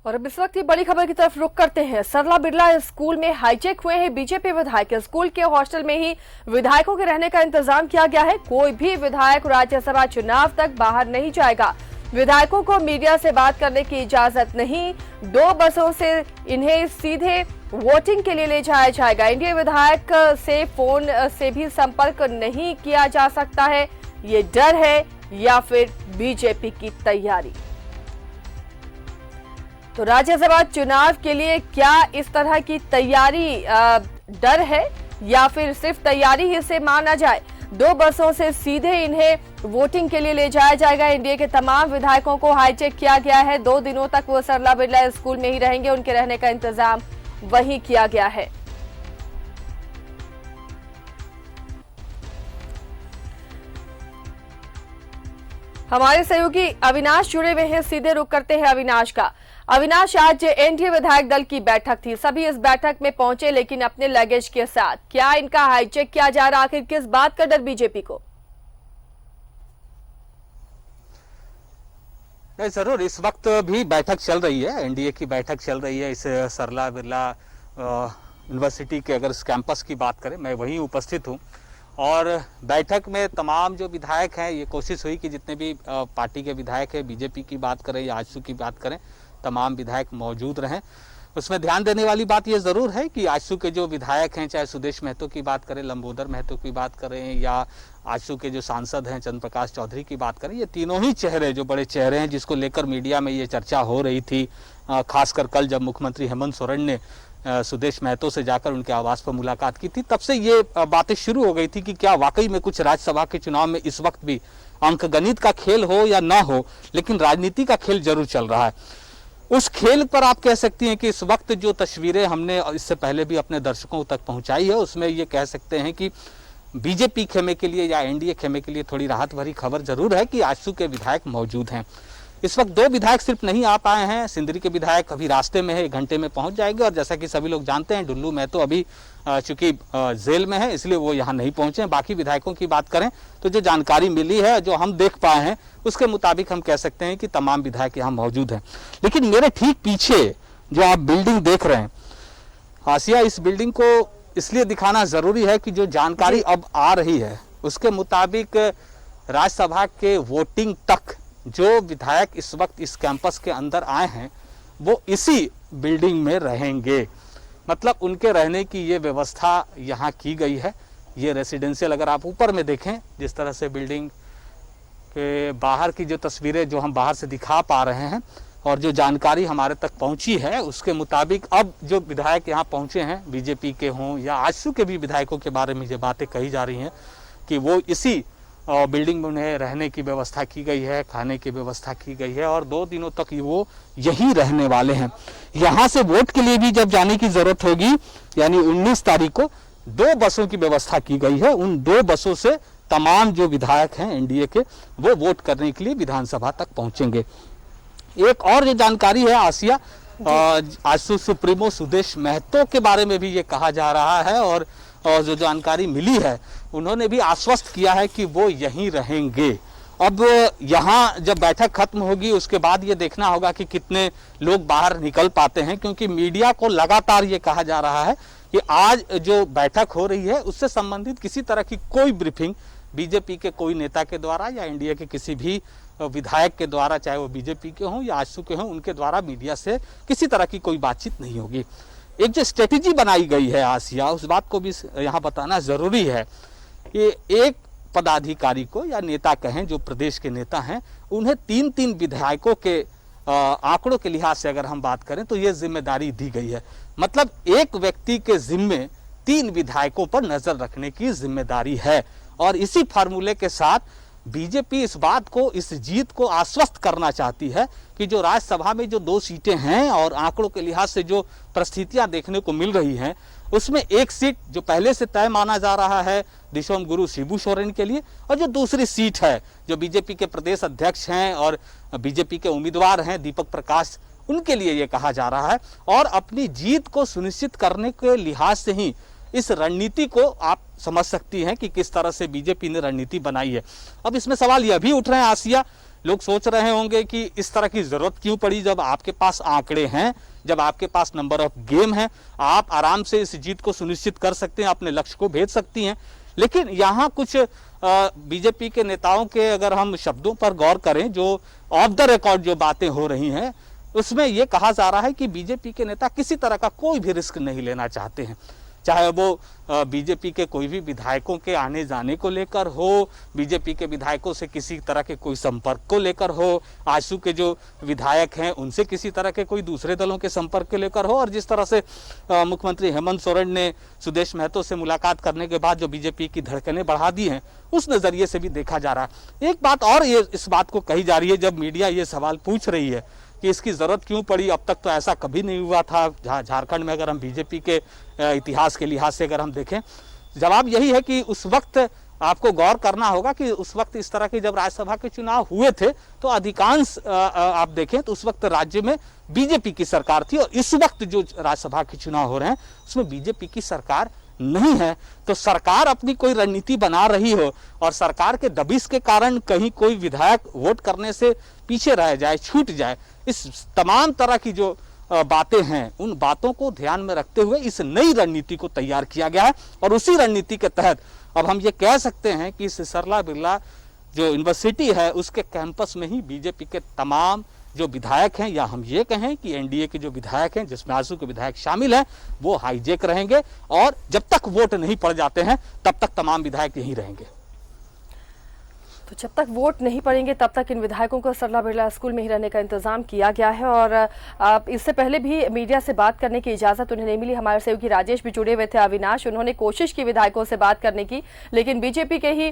और अब इस वक्त ये बड़ी खबर की तरफ रुख करते हैं। सरला बिरला स्कूल में हाईजैक हुए हैं बीजेपी विधायक। स्कूल के हॉस्टल में ही विधायकों के रहने का इंतजाम किया गया है। कोई भी विधायक राज्यसभा चुनाव तक बाहर नहीं जाएगा। विधायकों को मीडिया से बात करने की इजाजत नहीं। 2 बसों से इन्हें सीधे वोटिंग के लिए ले जाया जाएगा। एनडीए विधायक से फोन से भी संपर्क नहीं किया जा सकता है। ये डर है या फिर बीजेपी की तैयारी? तो राज्यसभा चुनाव के लिए क्या इस तरह की तैयारी डर है या फिर सिर्फ तैयारी ही से माना जाए? 2 बसों से सीधे इन्हें वोटिंग के लिए ले जाया जाएगा। एनडीए के तमाम विधायकों को हाईजैक किया गया है। 2 दिनों तक वो सरला बिरला स्कूल में ही रहेंगे। उनके रहने का इंतजाम वहीं किया गया है। हमारे सहयोगी अविनाश जुड़े हुए हैं, सीधे रुख करते हैं अविनाश का। अविनाश, आज एनडीए विधायक दल की बैठक थी। सभी इस बैठक में पहुंचे लेकिन अपने लगेज के साथ। क्या इनका हाईजैक किया जा रहा? आखिर किस बात का डर बीजेपी को? नहीं, जरूर इस वक्त भी बैठक चल रही है। एनडीए की बैठक चल रही है। इस सरला बिरला यूनिवर्सिटी के अगर इस कैंपस की बात करें, मैं वहीं उपस्थित हूं और बैठक में तमाम जो विधायक हैं, ये कोशिश हुई कि जितने भी पार्टी के विधायक हैं, बीजेपी की बात करें या आजसू की बात करें, तमाम विधायक मौजूद रहें। उसमें ध्यान देने वाली बात ये ज़रूर है कि आजसू के जो विधायक हैं, चाहे सुदेश महतो की बात करें, लंबोदर महतो की बात करें या आजसू के जो सांसद हैं चंद्र प्रकाश चौधरी की बात करें, ये तीनों ही चेहरे जो बड़े चेहरे हैं जिसको लेकर मीडिया में ये चर्चा हो रही थी, खासकर कल जब मुख्यमंत्री हेमंत सोरेन ने सुदेश महतो से जाकर उनके आवास पर मुलाकात की थी, तब से ये बातें शुरू हो गई थी कि क्या वाकई में कुछ राज्यसभा के चुनाव में इस वक्त भी अंकगणित का खेल हो या ना हो, लेकिन राजनीति का खेल जरूर चल रहा है। उस खेल पर आप कह सकती हैं कि इस वक्त जो तस्वीरें हमने इससे पहले भी अपने दर्शकों तक पहुंचाई है, उसमें ये कह सकते हैं कि बीजेपी खेमे के लिए या एनडीए खेमे के लिए थोड़ी राहत भरी खबर जरूर है कि आजसू के विधायक मौजूद हैं। इस वक्त 2 विधायक सिर्फ नहीं आ पाए हैं। सिंदरी के विधायक अभी रास्ते में है, 1 घंटे में पहुंच जाएंगे। और जैसा कि सभी लोग जानते हैं, डुल्लू महतो अभी चूंकि जेल में है, इसलिए वो यहाँ नहीं पहुंचे हैं। बाकी विधायकों की बात करें तो जो जानकारी मिली है, जो हम देख पाए हैं, उसके मुताबिक हम कह सकते हैं कि तमाम विधायक यहाँ मौजूद हैं। लेकिन मेरे ठीक पीछे जो आप बिल्डिंग देख रहे हैं आसिया, इस बिल्डिंग को इसलिए दिखाना जरूरी है कि जो जानकारी अब आ रही है उसके मुताबिक राज्यसभा के वोटिंग तक जो विधायक इस वक्त इस कैंपस के अंदर आए हैं वो इसी बिल्डिंग में रहेंगे। मतलब उनके रहने की ये व्यवस्था यहाँ की गई है। ये रेसिडेंशियल, अगर आप ऊपर में देखें जिस तरह से बिल्डिंग के बाहर की जो तस्वीरें जो हम बाहर से दिखा पा रहे हैं और जो जानकारी हमारे तक पहुंची है उसके मुताबिक अब जो विधायक यहाँ पहुंचे हैं, बीजेपी के हों या आजसू के भी विधायकों के बारे में ये बातें कही जा रही हैं कि वो इसी बिल्डिंग में उन्हें रहने की व्यवस्था की गई है, खाने की व्यवस्था की गई है और 2 दिनों तक वो यहीं रहने वाले हैं। यहाँ से वोट के लिए भी जब जाने की जरूरत होगी, यानी 19 तारीख को 2 बसों की व्यवस्था की गई है। उन 2 बसों से तमाम जो विधायक हैं एनडीए के, वो वोट करने के लिए विधानसभा तक पहुंचेंगे। एक और जो जानकारी है आसिया, आजसू सुप्रीमो सुदेश महतो के बारे में भी ये कहा जा रहा है और जो जानकारी मिली है उन्होंने भी आश्वस्त किया है कि वो यहीं रहेंगे। अब यहाँ जब बैठक खत्म होगी उसके बाद ये देखना होगा कि कितने लोग बाहर निकल पाते हैं, क्योंकि मीडिया को लगातार ये कहा जा रहा है कि आज जो बैठक हो रही है उससे संबंधित किसी तरह की कोई ब्रीफिंग बीजेपी के कोई नेता के द्वारा या एनडीए के किसी भी विधायक के द्वारा, चाहे वो बीजेपी के हों या आजसू के हों, उनके द्वारा मीडिया से किसी तरह की कोई बातचीत नहीं होगी। एक जो स्ट्रेटेजी बनाई गई है आसिया, उस बात को भी यहाँ बताना जरूरी है कि एक पदाधिकारी को या नेता कहें, जो प्रदेश के नेता हैं, उन्हें 3-3 विधायकों के आंकड़ों के लिहाज से अगर हम बात करें तो ये जिम्मेदारी दी गई है। मतलब एक व्यक्ति के जिम्मे 3 विधायकों पर नजर रखने की जिम्मेदारी है और इसी फार्मूले के साथ बीजेपी इस बात को, इस जीत को आश्वस्त करना चाहती है कि जो राज्यसभा में जो 2 सीटें हैं और आंकड़ों के लिहाज से जो परिस्थितियां देखने को मिल रही हैं, उसमें एक सीट जो पहले से तय माना जा रहा है दिशोम गुरु शिबू सोरेन के लिए, और जो दूसरी सीट है जो बीजेपी के प्रदेश अध्यक्ष हैं और बीजेपी के उम्मीदवार हैं दीपक प्रकाश, उनके लिए ये कहा जा रहा है। और अपनी जीत को सुनिश्चित करने के लिहाज से ही इस रणनीति को आप समझ सकती हैं कि किस तरह से बीजेपी ने रणनीति बनाई है। अब इसमें सवाल यह भी उठ रहे हैं आसिया लोग सोच रहे होंगे कि इस तरह की जरूरत क्यों पड़ी, जब आपके पास आंकड़े हैं, जब आपके पास नंबर ऑफ गेम है, आप आराम से इस जीत को सुनिश्चित कर सकते हैं, अपने लक्ष्य को भेज सकती हैं। लेकिन यहाँ कुछ बीजेपी के नेताओं के अगर हम शब्दों पर गौर करें, जो ऑफ द रिकॉर्ड जो बातें हो रही हैं, उसमें यह कहा जा रहा है कि बीजेपी के नेता किसी तरह का कोई भी रिस्क नहीं लेना चाहते हैं, चाहे वो बीजेपी के कोई भी विधायकों के आने जाने को लेकर हो, बीजेपी के विधायकों से किसी तरह के कोई संपर्क को लेकर हो, आजसू के जो विधायक हैं उनसे किसी तरह के कोई दूसरे दलों के संपर्क को लेकर हो, और जिस तरह से मुख्यमंत्री हेमंत सोरेन ने सुदेश महतो से मुलाकात करने के बाद जो बीजेपी की धड़कनें बढ़ा दी हैं, उस नज़रिए से भी देखा जा रहा है। एक बात और ये इस बात को कही जा रही है, जब मीडिया ये सवाल पूछ रही है कि इसकी ज़रूरत क्यों पड़ी, अब तक तो ऐसा कभी नहीं हुआ था झारखंड में, अगर हम बीजेपी के इतिहास के लिहाज से अगर हम देखें, जवाब यही है कि उस वक्त आपको गौर करना होगा कि उस वक्त इस तरह के जब राज्यसभा के चुनाव हुए थे तो अधिकांश आप देखें तो उस वक्त राज्य में बीजेपी की सरकार थी, और इस वक्त जो राज्यसभा के चुनाव हो रहे हैं उसमें बीजेपी की सरकार नहीं है। तो सरकार अपनी कोई रणनीति बना रही हो और सरकार के दबिश के कारण कहीं कोई विधायक वोट करने से पीछे रह जाए, छूट जाए, इस तमाम तरह की जो बातें हैं, उन बातों को ध्यान में रखते हुए इस नई रणनीति को तैयार किया गया है। और उसी रणनीति के तहत अब हम ये कह सकते हैं कि इस सरला बिरला जो यूनिवर्सिटी है उसके कैंपस में ही बीजेपी के तमाम जो विधायक हैं, या हम ये कहें कि एनडीए के जो विधायक हैं जिसमें आजसू के विधायक शामिल हैं, वो हाईजैक रहेंगे, और जब तक वोट नहीं पड़ जाते हैं तब तक तमाम विधायक यहीं रहेंगे। तो जब तक वोट नहीं पड़ेंगे तब तक इन विधायकों को सरला बिरला स्कूल में ही रहने का इंतजाम किया गया है। और इससे पहले भी मीडिया से बात करने की इजाजत उन्हें नहीं मिली। हमारे सहयोगी राजेश भी जुड़े हुए थे, अविनाश, उन्होंने कोशिश की विधायकों से बात करने की, लेकिन बीजेपी के ही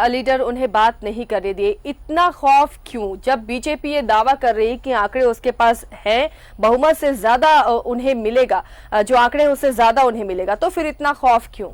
लीडर उन्हें बात नहीं करने दिए। इतना खौफ क्यों, जब बीजेपी ये दावा कर रही है कि आंकड़े उसके पास है, बहुमत से ज्यादा उन्हें मिलेगा, जो आंकड़े उससे ज्यादा उन्हें मिलेगा, तो फिर इतना खौफ क्यों?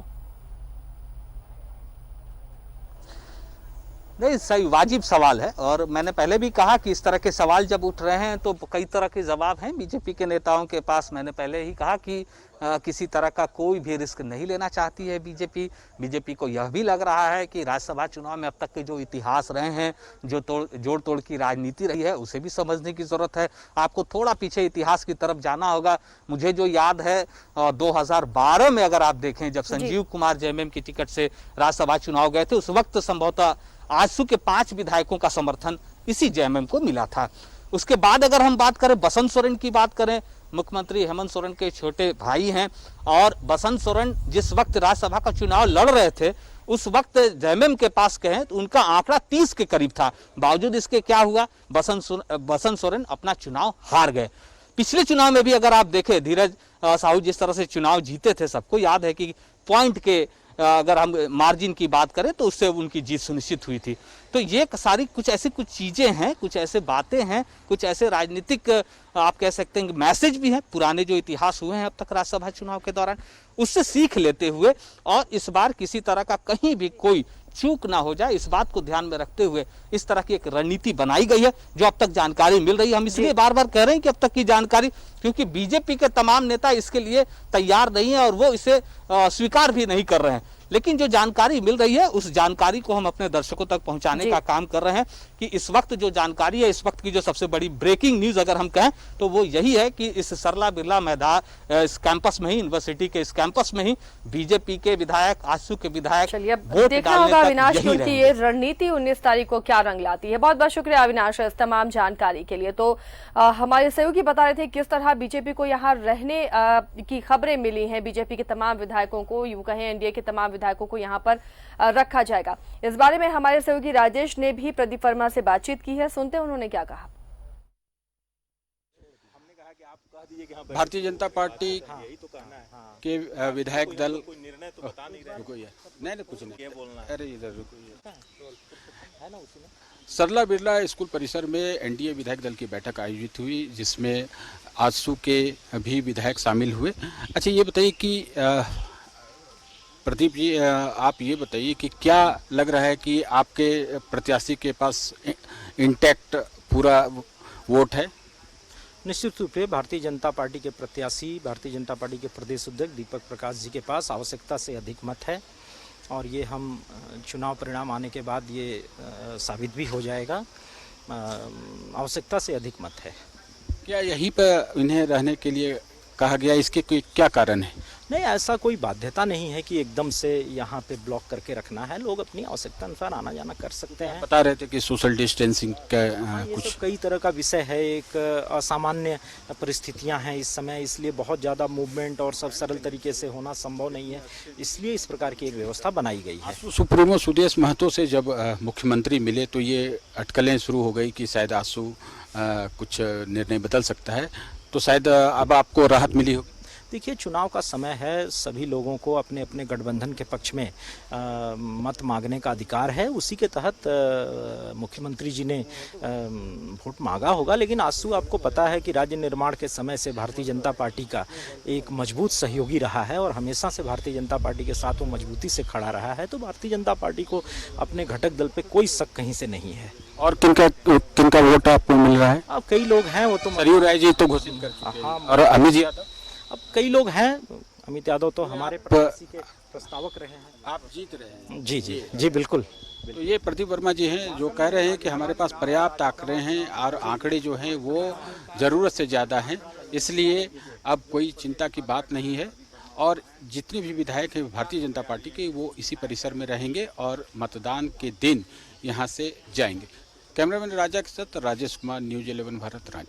नहीं, सही वाजिब सवाल है, और मैंने पहले भी कहा कि इस तरह के सवाल जब उठ रहे हैं तो कई तरह के जवाब हैं बीजेपी के नेताओं के पास। मैंने पहले ही कहा कि किसी तरह का कोई भी रिस्क नहीं लेना चाहती है बीजेपी को यह भी लग रहा है कि राज्यसभा चुनाव में अब तक के जो इतिहास रहे हैं, जो जोड़ तोड़ की राजनीति रही है, उसे भी समझने की ज़रूरत है। आपको थोड़ा पीछे इतिहास की तरफ जाना होगा। मुझे जो याद है 2012 में अगर आप देखें, जब संजीव कुमार जेएमएम की टिकट से राज्यसभा चुनाव गए थे, उस वक्त संभवतः आजसू के 5 विधायकों का समर्थन इसी जेएमएम को मिला था। उसके बाद अगर हम बात करें बसंत सोरेन की बात करें, मुख्यमंत्री हेमंत सोरेन के छोटे भाई हैं, और बसंत सोरेन जिस वक्त राज्यसभा का चुनाव लड़ रहे थे उस वक्त जेएमएम के पास कहें तो उनका आंकड़ा 30 के करीब था। बावजूद इसके क्या हुआ, बसंत सोरेन अपना चुनाव हार गए। पिछले चुनाव में भी अगर आप देखें, धीरज साहू जिस तरह से चुनाव जीते थे, सबको याद है कि पॉइंट के अगर हम मार्जिन की बात करें तो उससे उनकी जीत सुनिश्चित हुई थी। तो ये सारी कुछ चीज़ें हैं, कुछ ऐसे बातें हैं, कुछ ऐसे राजनीतिक आप कह सकते हैं मैसेज भी हैं, पुराने जो इतिहास हुए हैं अब तक राज्यसभा चुनाव के दौरान, उससे सीख लेते हुए और इस बार किसी तरह का कहीं भी कोई चूक ना हो जाए, इस बात को ध्यान में रखते हुए इस तरह की एक रणनीति बनाई गई है, जो अब तक जानकारी मिल रही है। हम इसलिए बार बार कह रहे हैं कि अब तक की जानकारी, क्योंकि बीजेपी के तमाम नेता इसके लिए तैयार नहीं है और वो इसे स्वीकार भी नहीं कर रहे हैं। लेकिन जो जानकारी मिल रही है उस जानकारी को हम अपने दर्शकों तक पहुंचाने का काम कर रहे हैं कि इस वक्त जो जानकारी है, इस वक्त की जो सबसे बड़ी ब्रेकिंग न्यूज अगर हम कहें तो वो यही है कि इस सरला बिरला मैदान, इस कैंपस में ही, यूनिवर्सिटी के इस कैंपस में ही बीजेपी के विधायक, आजसू के विधायक वोट डालने तक अविनाश यही की ये रणनीति 19 तारीख को क्या रंग लाती है। बहुत बहुत शुक्रिया अविनाश इस तमाम जानकारी के लिए। तो हमारे सहयोगी बता रहे थे किस तरह बीजेपी को यहाँ रहने की खबरें मिली हैं। बीजेपी के तमाम विधायकों को, यूं कहें एनडीए के तमाम विधायकों को यहाँ पर रखा जाएगा। इस बारे में हमारे सहयोगी राजेश ने भी प्रदीप वर्मा से बातचीत की है, सुनते हैं उन्होंने क्या कहा। भारतीय जनता पार्टी के विधायक दल नहीं कुछ नहीं, अरे इधर सरला बिरला स्कूल परिसर में एनडीए विधायक दल की बैठक आयोजित हुई, जिसमें आजसू के भी विधायक शामिल हुए। अच्छा, ये बताइए कि प्रदीप जी, आप ये बताइए कि क्या लग रहा है कि आपके प्रत्याशी के पास इंटैक्ट पूरा वोट है? निश्चित रूप से भारतीय जनता पार्टी के प्रत्याशी, भारतीय जनता पार्टी के प्रदेश अध्यक्ष दीपक प्रकाश जी के पास आवश्यकता से अधिक मत है, और ये हम चुनाव परिणाम आने के बाद ये साबित भी हो जाएगा। आवश्यकता से अधिक मत है। क्या यहीं पर इन्हें रहने के लिए कहा गया, इसके कोई क्या कारण है? नहीं, ऐसा कोई बाध्यता नहीं है कि एकदम से यहाँ पे ब्लॉक करके रखना है। लोग अपनी आवश्यकता अनुसार आना जाना कर सकते हैं। बता रहे थे कि सोशल डिस्टेंसिंग का ये कुछ सब कई तरह का विषय है। एक असामान्य परिस्थितियां हैं इस समय, इसलिए बहुत ज़्यादा मूवमेंट और सब सरल तरीके से होना संभव नहीं है, इसलिए इस प्रकार की एक व्यवस्था बनाई गई है। सुप्रीमो सुदेश महतो से जब मुख्यमंत्री मिले तो ये अटकलें शुरू हो गई कि शायद आंसू कुछ निर्णय बदल सकता है, तो शायद अब आपको राहत मिली होगी। देखिए, चुनाव का समय है, सभी लोगों को अपने अपने गठबंधन के पक्ष में मत मांगने का अधिकार है। उसी के तहत मुख्यमंत्री जी ने वोट मांगा होगा। लेकिन आंसू, आपको पता है कि राज्य निर्माण के समय से भारतीय जनता पार्टी का एक मजबूत सहयोगी रहा है और हमेशा से भारतीय जनता पार्टी के साथ वो मजबूती से खड़ा रहा है। तो भारतीय जनता पार्टी को अपने घटक दल पे कोई शक कहीं से नहीं है। और किनका वोट आपको मिल रहा है? अब कई लोग हैं, वो तो सरयू राय जी तो घोषित कर चुके हैं, हाँ, और अमित यादव। अब कई लोग हैं, अमित यादव तो हमारे प्रत्याशी के प्रस्तावक रहे हैं। आप जीत रहे हैं। जी जी जी, बिल्कुल। तो ये प्रदीप वर्मा जी हैं जो कह रहे हैं कि हमारे पास पर्याप्त आंकड़े हैं और आंकड़े जो हैं वो ज़रूरत से ज़्यादा हैं, इसलिए अब कोई चिंता की बात नहीं है। और जितने भी विधायक हैं भारतीय जनता पार्टी के, वो इसी परिसर में रहेंगे और मतदान के दिन यहाँ से जाएंगे। कैमरामैन राजा के साथ राजेश कुमार, न्यूज़ 11 भारत, रांची।